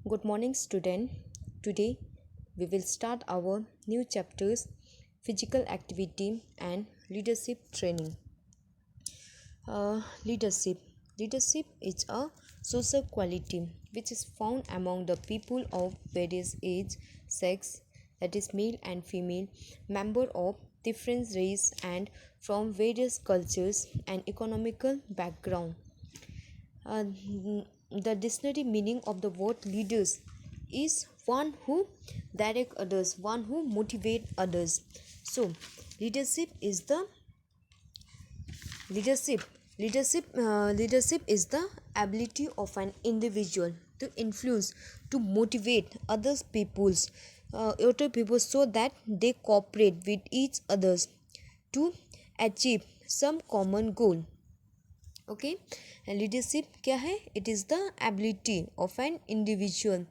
Good morning, student. Today we will start our new chapters physical activity and leadership training. Leadership. Leadership is a social quality which is found among the people of various age, sex, that is male and female, member of different race and from various cultures and economical background. Uh, the dictionary meaning of the word leaders is one who direct others, one who motivate others. So leadership is the leadership is the ability of an individual to influence, to motivate other people so that they cooperate with each others to achieve some common goal. Okay, and leadership क्या है? It is the ability of an individual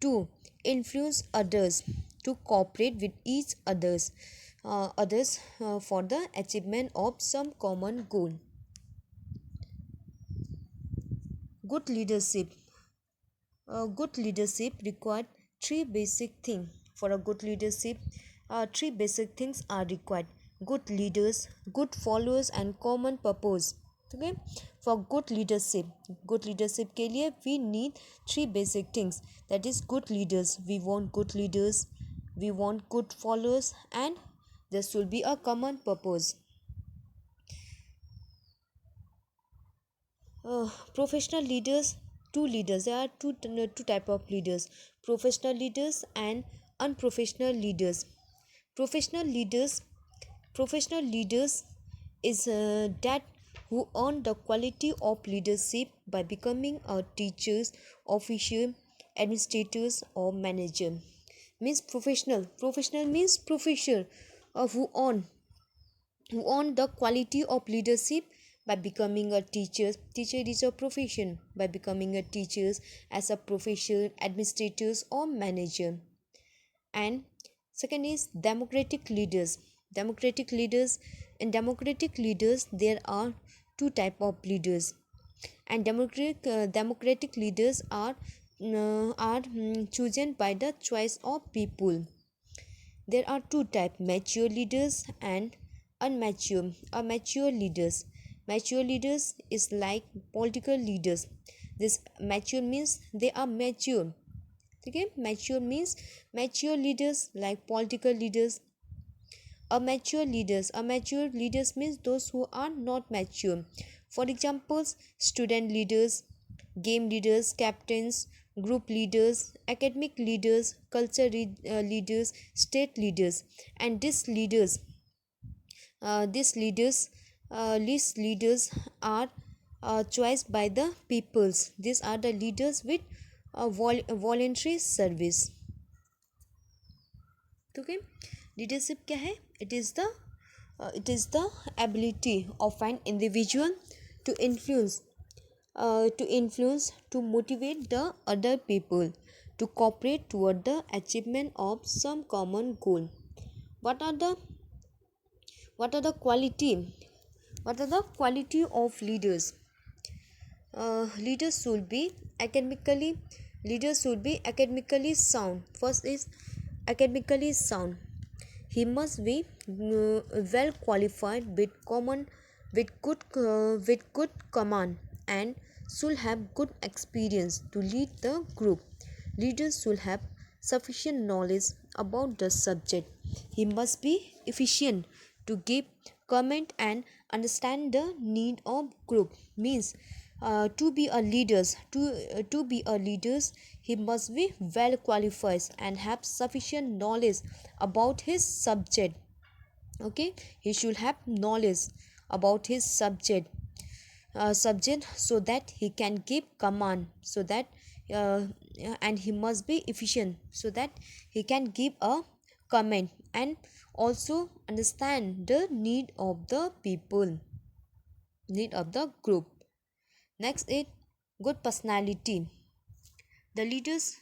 to influence others, to cooperate with each others for the achievement of some common goal. Good leadership. Good leadership required three basic things. For a good leadership, three basic things are required: good leaders, good followers, and common purpose. Okay, for good leadership के लिए we need three basic things. That is good leaders. We want good leaders. We want good followers, and there should be a common purpose. Professional leaders, two leaders. There are two type of leaders: professional leaders and unprofessional leaders. Professional leaders professional leaders is that who earn the quality of leadership by becoming a teachers, official, administrators, or manager. Means professional means professor, who earn the quality of leadership by becoming a teacher is a profession, by becoming a teachers as a professor, administrators, or manager. And second is democratic leaders there are two type of leaders, and democratic leaders are chosen by the choice of people. There are two types: mature leaders and mature leaders. Mature leaders is like political leaders. This mature means they are mature. Okay, mature leaders like political leaders. A mature leaders means those who are not mature. For examples, student leaders, game leaders, captains, group leaders, academic leaders, leaders, state leaders. And these leaders are chosen by the peoples. These are the leaders with voluntary service. Okay, leadership क्या है? It is the ability of an individual to influence, to motivate the other people, to cooperate toward the achievement of some common goal. What are the quality? What are the quality of leaders? Leaders should be academically sound. First is academically sound. He must be well qualified with good command, and should have good experience to lead the group. Leaders should have sufficient knowledge about the subject. He must be efficient to give comment and understand the need of group. Means to be a leaders, he must be well qualified and have sufficient knowledge about his subject. Okay, he should have knowledge about his subject so that he can give command, so that and he must be efficient so that he can give a comment and also understand the need of the people, need of the group. Next is good personality. The leaders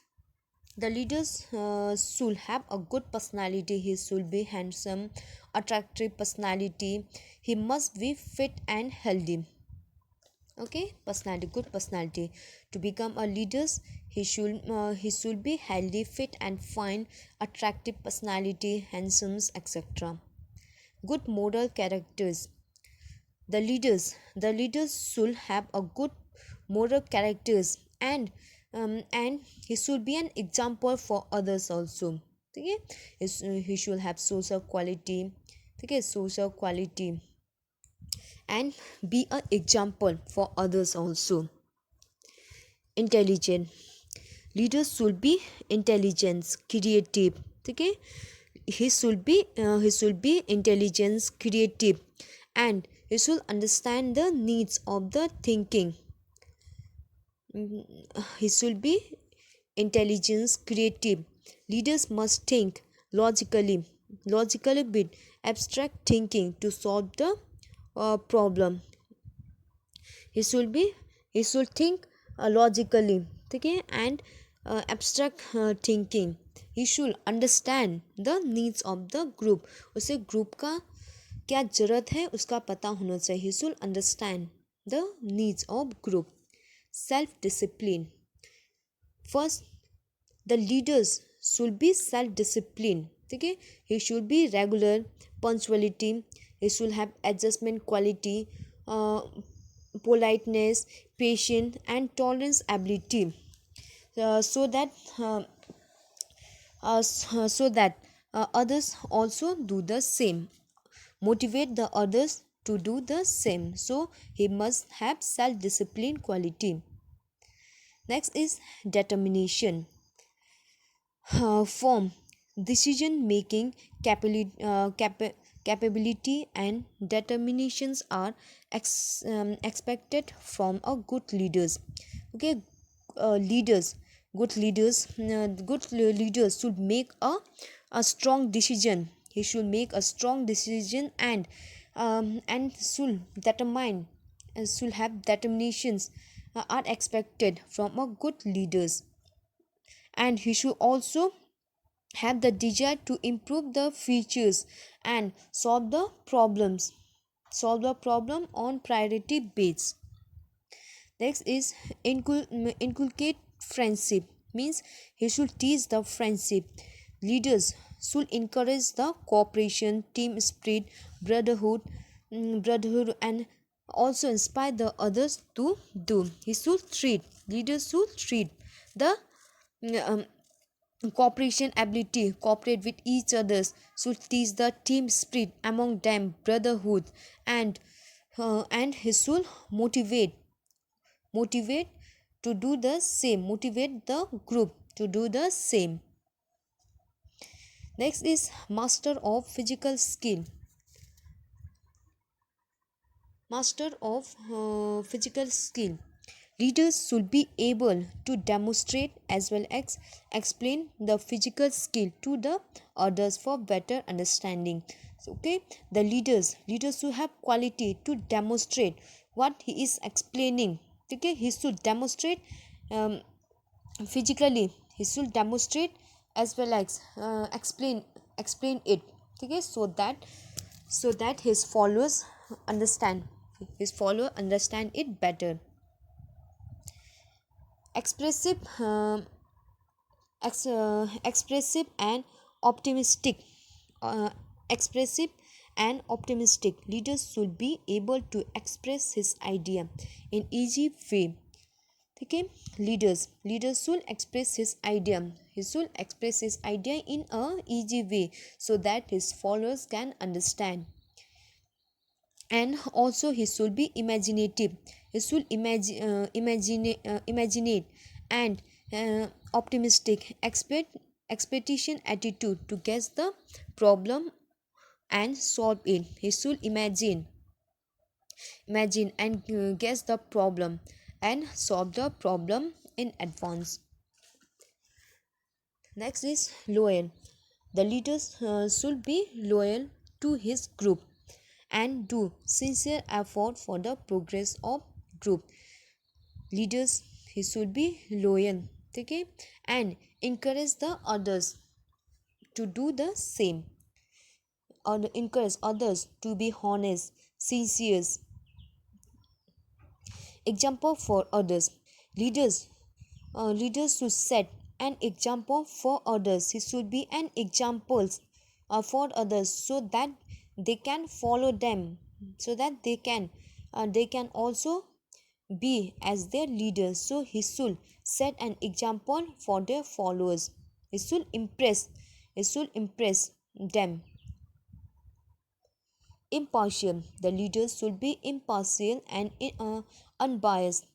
should have a good personality. He should be handsome, attractive personality. He must be fit and healthy. Okay, good personality. To become a leader, He should be healthy, fit, and fine, attractive personality, handsome, etc. Good moral characters. The leaders should have a good moral characters, and he should be an example for others also. Okay, he should have social quality. Okay, social quality, and be an example for others also. Intelligent. Leaders should be intelligent, creative. Okay, he should be intelligent, creative, and he should understand the needs of the thinking. He should be intelligence, creative. Leaders must think logically with abstract thinking to solve the problem. He should be he should think logically, okay, and abstract thinking. He should understand the needs of the group. उसे group का क्या जरूरत है उसका पता होना चाहिए. He should understand the needs of group. Self discipline. First, the leaders should be self disciplined. Okay, he should be regular, punctuality. He should have adjustment quality, uh, politeness, patience, and tolerance ability, so that others also do the same. Motivate the others to do the same. So he must have self discipline quality. Next is determination. Form, decision making capability, and determinations are expected from a good leaders. Okay, leaders good leaders should make a strong decision. He should make a strong decision, and should determine should have determinations are expected from a good leaders. And he should also have the desire to improve the features and solve the problem on priority basis. Next is inculcate friendship, means he should teach the friendship. Leaders should encourage the cooperation, team spirit, brotherhood, and also inspire the others to do. Leaders should treat the um, cooperation ability, cooperate with each others, should teach the team spirit among them, brotherhood, and he should motivate to do the same, motivate the group to do the same. Next is master of physical skill. Leaders should be able to demonstrate as well as explain the physical skill to the others for better understanding. So, okay, the leaders should have quality to demonstrate what he is explaining. Okay, he should demonstrate physically. He should demonstrate as well as explain it. Okay, so that his followers understand it better. Expressive expressive and optimistic. uh, Expressive and optimistic leaders should be able to express his idea in easy way. Okay, leaders should express his idea. He should express his idea in a easy way so that his followers can understand. And also he should be imaginative. He should imaginate and optimistic expectation attitude to guess the problem and solve it. He should imagine and guess the problem and solve the problem in advance. Next is loyal. The leaders should be loyal to his group and do sincere effort for the progress of group. Leaders, he should be loyal, okay, and encourage the others to do the same, or encourage others to be honest, sincere example for others. Leaders leaders should set an example for others. He should be an example for others so that they can follow them, so that they can also be as their leaders. So he should set an example for their followers. He should impress them. Impartial, the leaders should be impartial and unbiased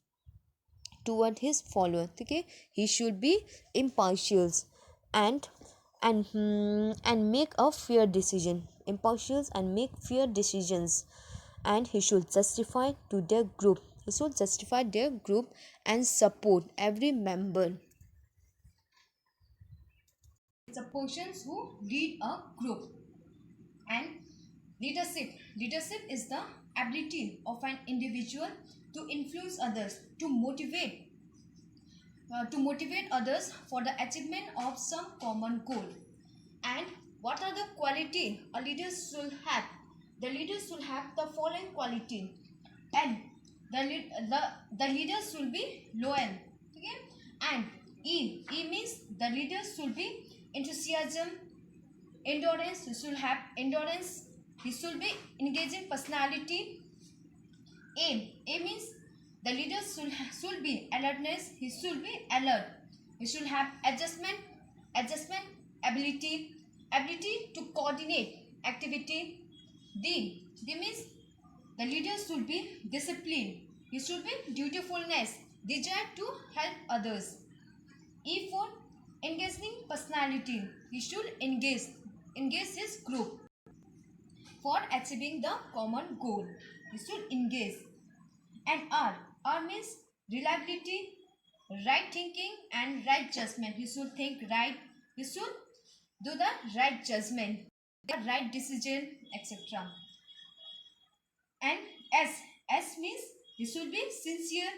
toward his follower. Okay, he should be impartial and and make a fair decision. Impartial and make fair decisions. And he should justify to their group. He should justify their group and support every member. It's a persons who lead a group. And leadership is the ability of an individual to influence others, to motivate others for the achievement of some common goal. And what are the quality a leader should have? The leader should have the following quality. And the leader should be loyal. Okay. And E means the leader should be enthusiasm, endurance. He should have endurance. He should be engaging personality. A means the leader should be alertness. He should be alert. He should have adjustment ability to coordinate activity. D means the leader should be disciplined. He should be dutifulness, desire to help others. E for engaging personality. He should engage his group for achieving the common goal. He should engage. And R means reliability, right thinking and right judgment. He should think right. He should do the right judgment, the right decision, etc. And S means he should be sincere,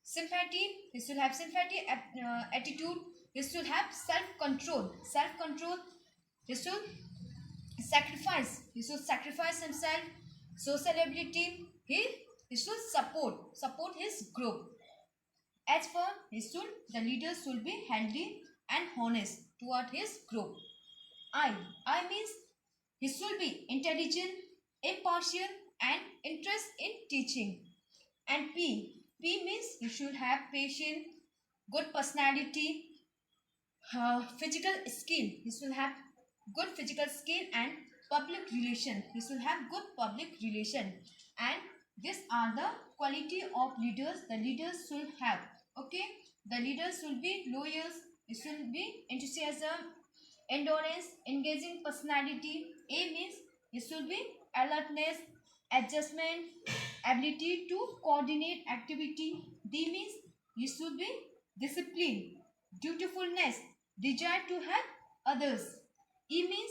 sympathy. He should have sympathy, attitude. He should have self-control. He should sacrifice himself. Social ability. He should support his group. As for the leader should be handy and honest toward his group. I means he should be intelligent, impartial and interest in teaching. And P means he should have patience, good personality, physical skill. He should have good physical skill and public relation. He should have good public relation. And these are the quality of leaders the leaders should have. Okay, the leaders should be loyal. It should be enthusiasm, endurance, engaging personality. A means it should be alertness, adjustment, ability to coordinate activity. D means you should be discipline, dutifulness, desire to help others. E means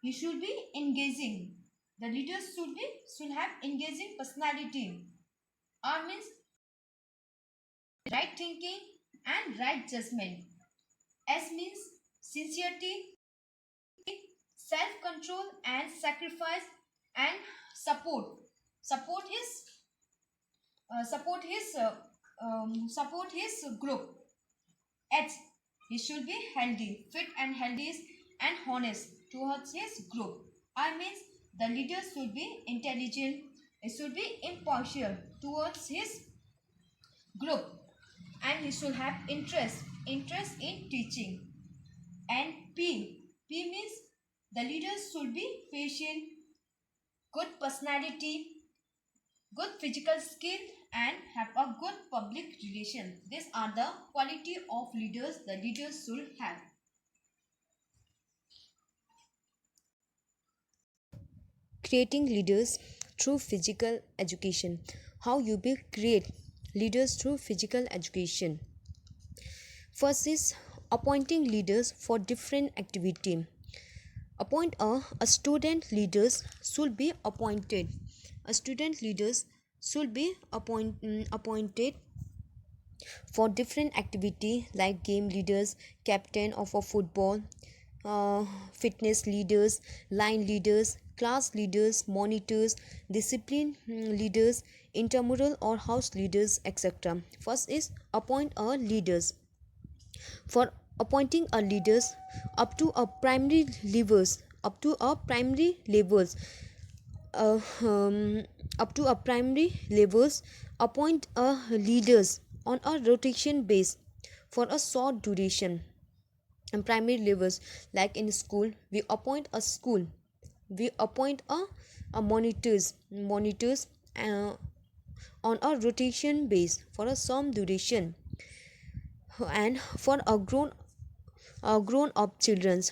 you should be engaging. The leaders should have engaging personality. R means right thinking and right judgment. S means sincerity, self-control and sacrifice and support his group. H, he should be healthy, fit and healthy and honest towards his group. I means the leader should be intelligent. He should be impartial towards his group, and he should have interest in teaching. And P means the leaders should be patient, good personality, good physical skill and have a good public relation. These are the quality of leaders the leaders should have. Creating leaders through physical education. How you will create leaders through physical education. First is appointing leaders for different activity. Appoint a student leaders should be appointed. A student leaders should be appointed for different activity like game leaders, captain of a football, fitness leaders, line leaders, class leaders, monitors, discipline leaders, intramural or house leaders, etc. First is appoint a leaders. For appointing a leaders up to a primary levels uh, um, up to a primary levels, appoint a leaders on a rotation base for a short duration. And primary levels, like in school, we appoint a monitors on a rotation base for a some duration. And for a grown up children's,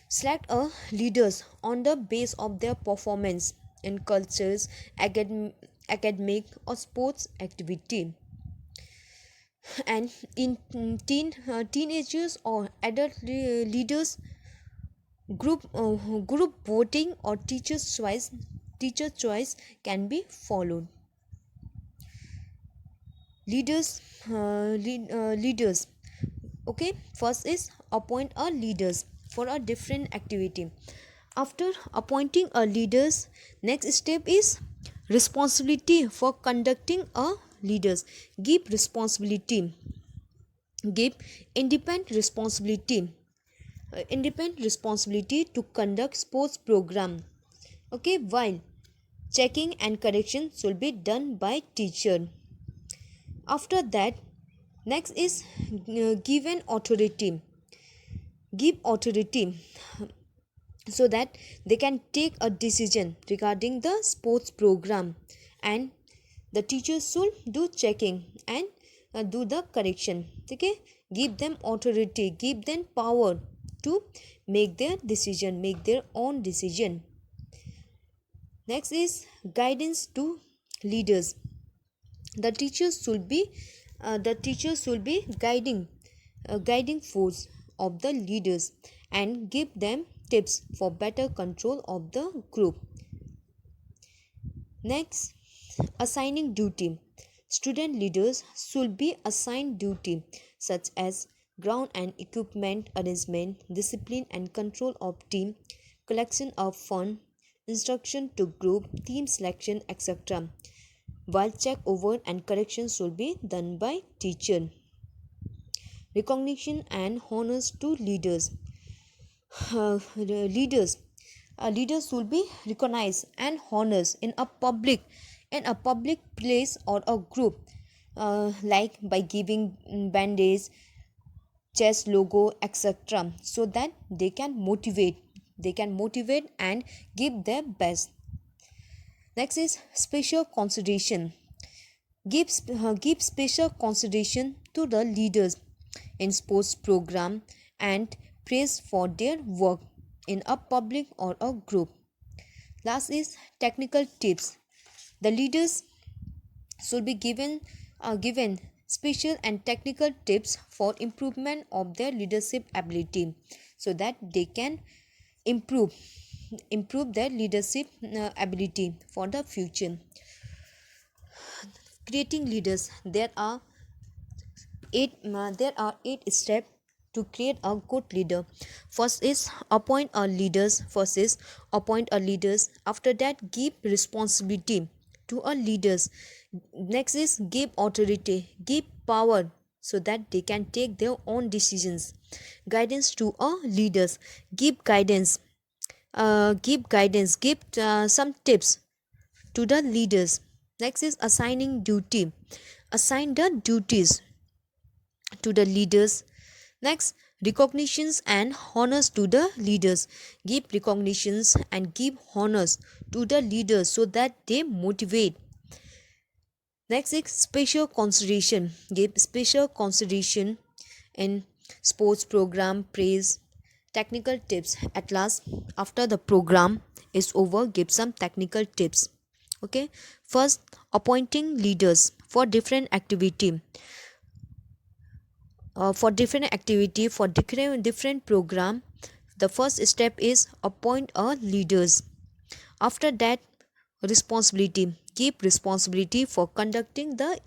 select a leaders on the base of their performance in cultures, academic or sports activity. And in teenagers or adult leaders, group voting or teacher choice can be followed. Leaders, okay. First is appoint a leaders for a different activity. After appointing a leaders, next step is responsibility for conducting a leaders. Give independent responsibility to conduct sports program, okay, while checking and correction should be done by teacher. After that, next is give authority so that they can take a decision regarding the sports program, and the teachers should do checking and do the correction. Okay, give them authority, give them power to make their own decision. Next is guidance to leaders. The teachers should be guiding force of the leaders and give them tips for better control of the group. Next, assigning duty. Student leaders should be assigned duty such as ground and equipment arrangement, discipline and control of team, collection of fund, instruction to group, team selection, etc. While check over and correction should be done by teacher. Recognition and honors to leaders. Leaders will be recognized and honors in a public place or a group, like by giving band-aids, chess logo, etc., so that they can motivate and give their best. Next is special consideration. Give special consideration to the leaders in sports program and praise for their work in a public or a group. Last is technical tips. The leaders should be given special and technical tips for improvement of their leadership ability, so that they can improve their leadership ability for the future. Creating leaders. There are eight steps to create a good leader. First is appoint a leaders. After that, give responsibility to a leaders. Next is give authority, give power so that they can take their own decisions. Guidance to a leaders. Give guidance, give some tips to the leaders. Next is assigning duty. Assign the duties to the leaders. Next, recognitions and honors to the leaders. Give recognitions and give honors to the leaders so that they motivate. Next is special consideration. Give special consideration in sports program, praise, technical tips. At last, after the program is over, give some technical tips. Okay, first, appointing leaders for different activity. For different program, the first step is appoint a leaders. After that, responsibility. Give responsibility for conducting the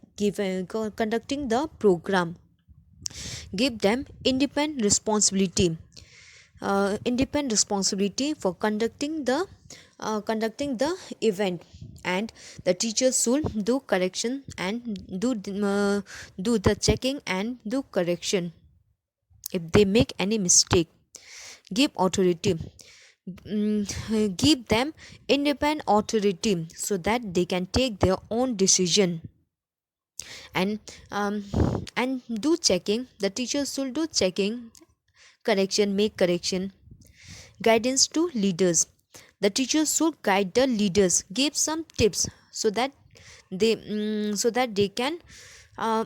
program. Give them independent responsibility. independent responsibility for conducting the event, and the teachers should do correction and do the checking and do correction if they make any mistake. Give authority. Give them independent authority so that they can take their own decision, and do checking. The teachers should do checking, correction, make correction. Guidance to leaders. The teachers should guide the leaders, give some tips so that they can uh,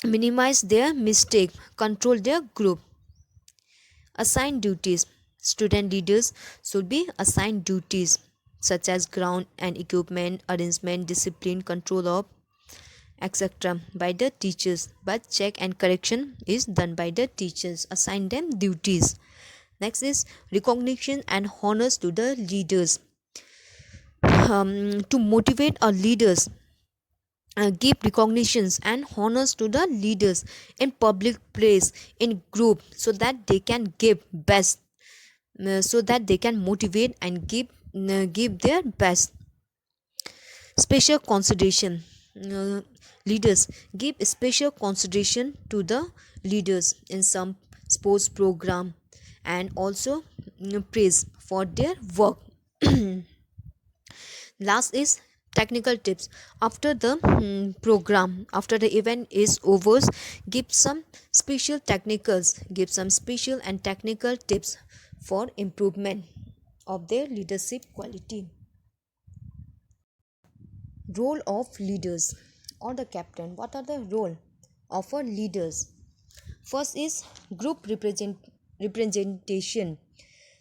minimize their mistake, control their group. Assign duties. Student leaders should be assigned duties such as ground and equipment arrangement, discipline, control of etc. by the teachers, but check and correction is done by the teachers. Assign them duties. Next is recognition and honors to the leaders. To motivate our leaders, give recognitions and honors to the leaders in public place, in group, so that they can give best, so that they can motivate and give their best. Special consideration. Leaders, give special consideration to the leaders in some sports program, and also praise for their work. Last is technical tips. After the program, after the event is over, give some special and technical tips for improvement of their leadership quality. Role of leaders or the captain. What are the role of our leaders? First is group representation.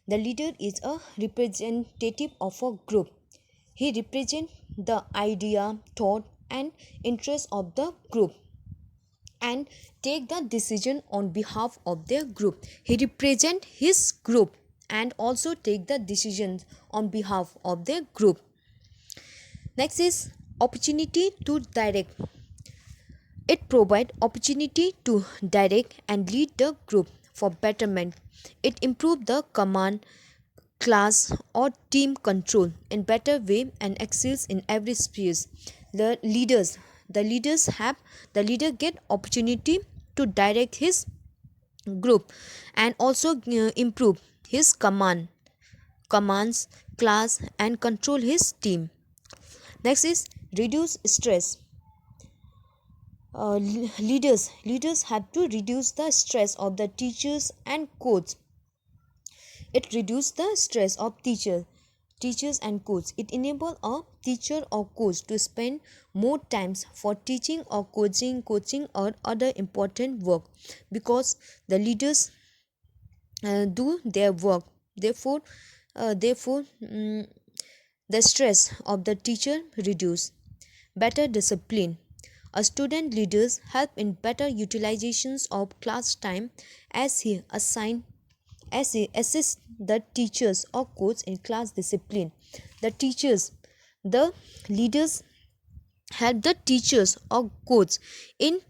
The leader is a representative of a group. He represents the idea, thought and interest of the group and take the decision on behalf of their group. He represents his group and also take the decisions on behalf of their group. Next is opportunity to direct. It provides opportunity to direct and lead the group for betterment. It improves the command, class or team control in better way and excels in every sphere. The leader get opportunity to direct his group and also improve his commands, class and control his team. Next is reduce stress. Leaders have to reduce the stress of the teachers and coaches. It reduces the stress of teachers and coaches. It enables a teacher or coach to spend more times for teaching or coaching or other important work, because the leaders do their work. Therefore, the stress of the teacher reduce. Better discipline. A student leaders help in better utilizations of class time as he assists the teachers or coach in class discipline. The leaders help the teachers or coach in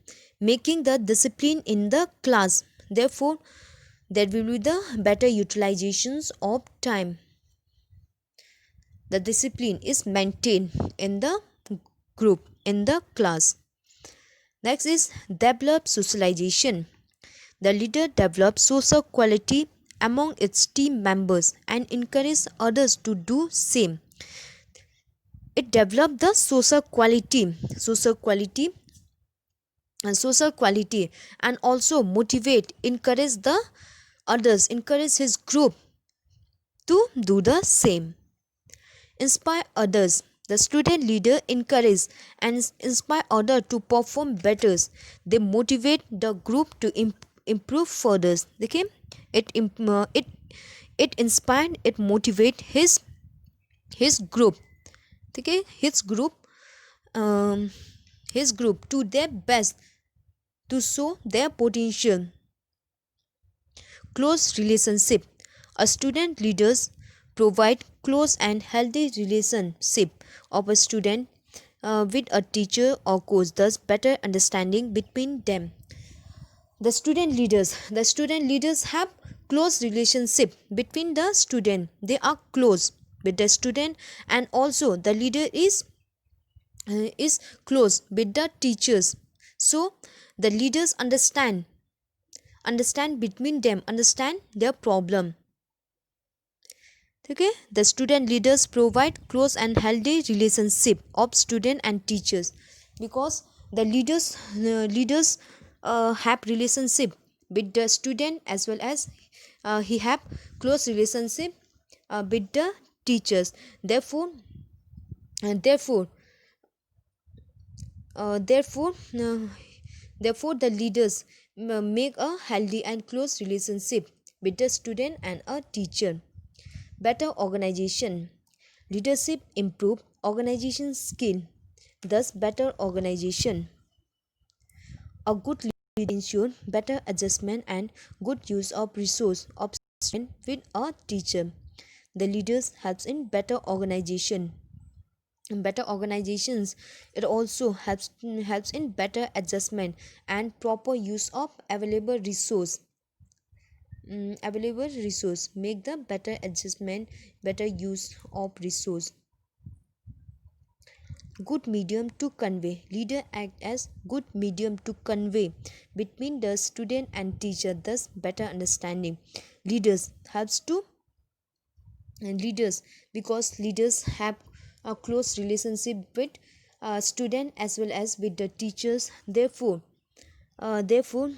making the discipline in the class. Therefore, there will be the better utilizations of time. The discipline is maintained in the group, in the class. Next is develop socialization. The leader develops social quality among its team members and encourages others to do same. It develops the social quality and also motivate, encourage the others, encourage his group to do the same. Inspire others. The student leader encourages and inspire others to perform better. They motivate the group to improve further. Okay? It inspired, it motivate his group. Okay? His group to their best, to show their potential. Close relationship. A student leaders provide close and healthy relationship of a student with a teacher or coach, thus better understanding between them. The student leaders have close relationship between the student. They are close with the student, and also the leader is close with the teachers. So the leaders understand between them, understand their problem. Okay, the student leaders provide close and healthy relationship of student and teachers, because the leaders have relationship with the student, as well as he have close relationship with the teachers. Therefore, and therefore uh, therefore uh, therefore the leaders make a healthy and close relationship with the student and a teacher. Better organization. Leadership improve organization skill, thus better organization. A good leader ensure better adjustment and good use of resource of student with a teacher. The leaders helps in better organization. In better organizations, it also helps in better adjustment and proper use of available resource. Make the better adjustment, better use of resource. Good medium to convey. Leader act as good medium to convey between the student and teacher, thus better understanding. Leaders helps to and leaders, because leaders have a close relationship with student as well as with the teachers. Uh, therefore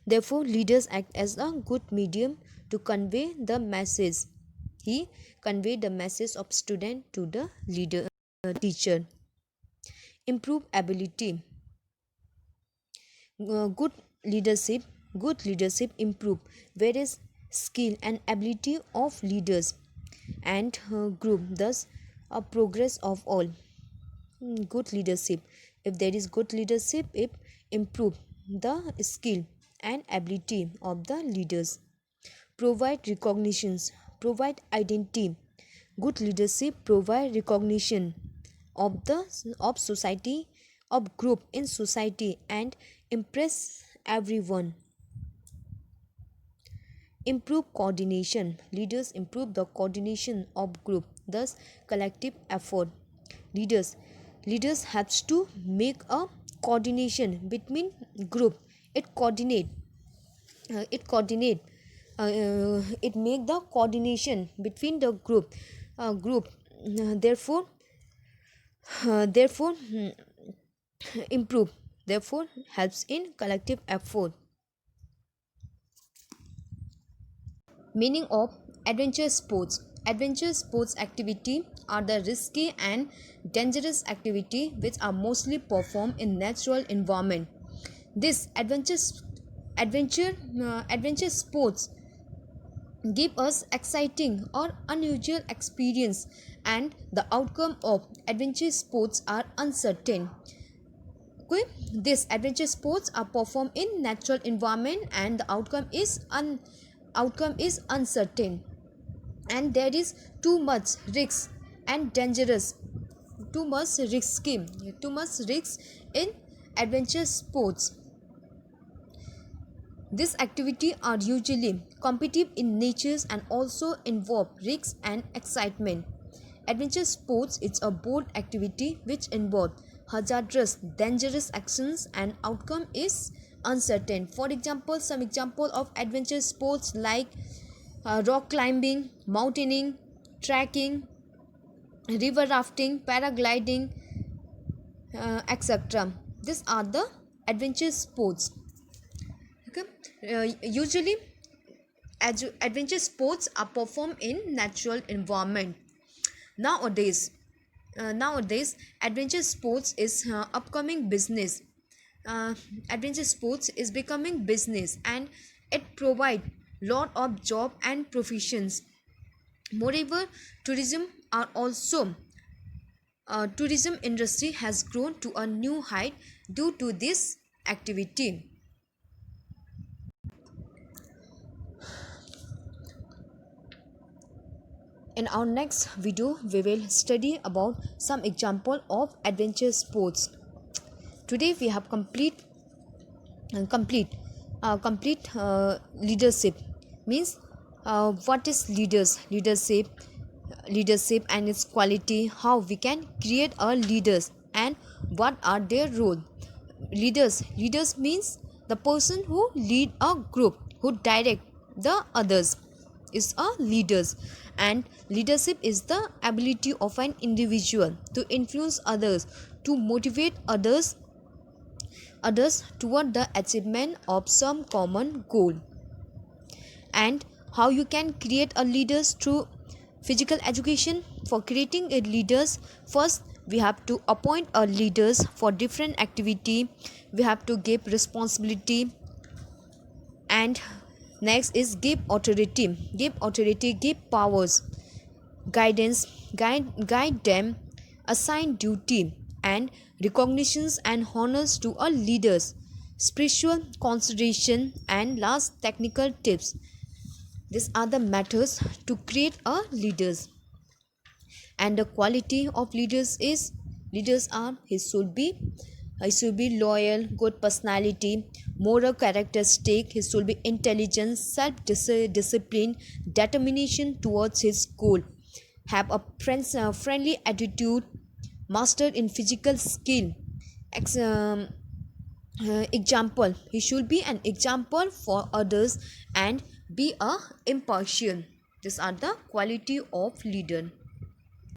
Therefore, leaders act as a good medium to convey the message. He convey the message of student to the teacher. Improve ability. Good leadership. Good leadership improve various skill and ability of leaders and group. Thus, a progress of all. Good leadership. If there is good leadership, it improve the skill and ability of the leaders. Provide recognitions, provide identity. Good leadership provide recognition of the of society, of group in society, and impress everyone. Improve coordination. Leaders improve the coordination of group, thus collective effort. Leaders leaders helps to make a coordination between group. It coordinate uh, it coordinate uh, uh, it make the coordination between the group. Therefore therefore improve, therefore helps in collective effort. Meaning of adventure sports. Adventure sports activity are the risky and dangerous activity which are mostly performed in natural environment. This adventure sports give us exciting or unusual experience, and the outcome of adventure sports are uncertain. Okay? These adventure sports are performed in natural environment, and the outcome is uncertain, and there is too much risk and dangerous, too much risk in adventure sports. These activities are usually competitive in nature and also involve risks and excitement. Adventure sports is a bold activity which involves hazardous, dangerous actions, and outcome is uncertain. For example, some example of adventure sports like rock climbing, mountaineering, trekking, river rafting, paragliding, etc. These are the adventure sports. Okay. Usually, adventure sports are performed in natural environment. Nowadays, adventure sports is upcoming business. Uh, Adventure sports is becoming business, and it provide lot of job and professions. Moreover, tourism industry has grown to a new height due to this activity. In our next video, we will study about some example of adventure sports. Today we have complete complete leadership means what is leadership and its quality, how we can create a leaders and what are their role. Leaders means the person who lead a group, who direct the others is a leaders. And leadership is the ability of an individual to influence others, to motivate others toward the achievement of some common goal. And how you can create a leaders through physical education. For creating a leaders, first we have to appoint a leaders for different activity, we have to give responsibility, and next is give powers, guide them, assign duty and recognitions and honors to a leaders, spiritual consideration, and last technical tips. These are the methods to create a leaders. And the quality of leaders are he should be loyal, good personality, moral characteristic, he should be intelligent, self discipline, determination towards his goal, have a friendly attitude, mastered in physical skill, Ex- um, example, he should be an example for others and be a impartial. These are the quality of leader.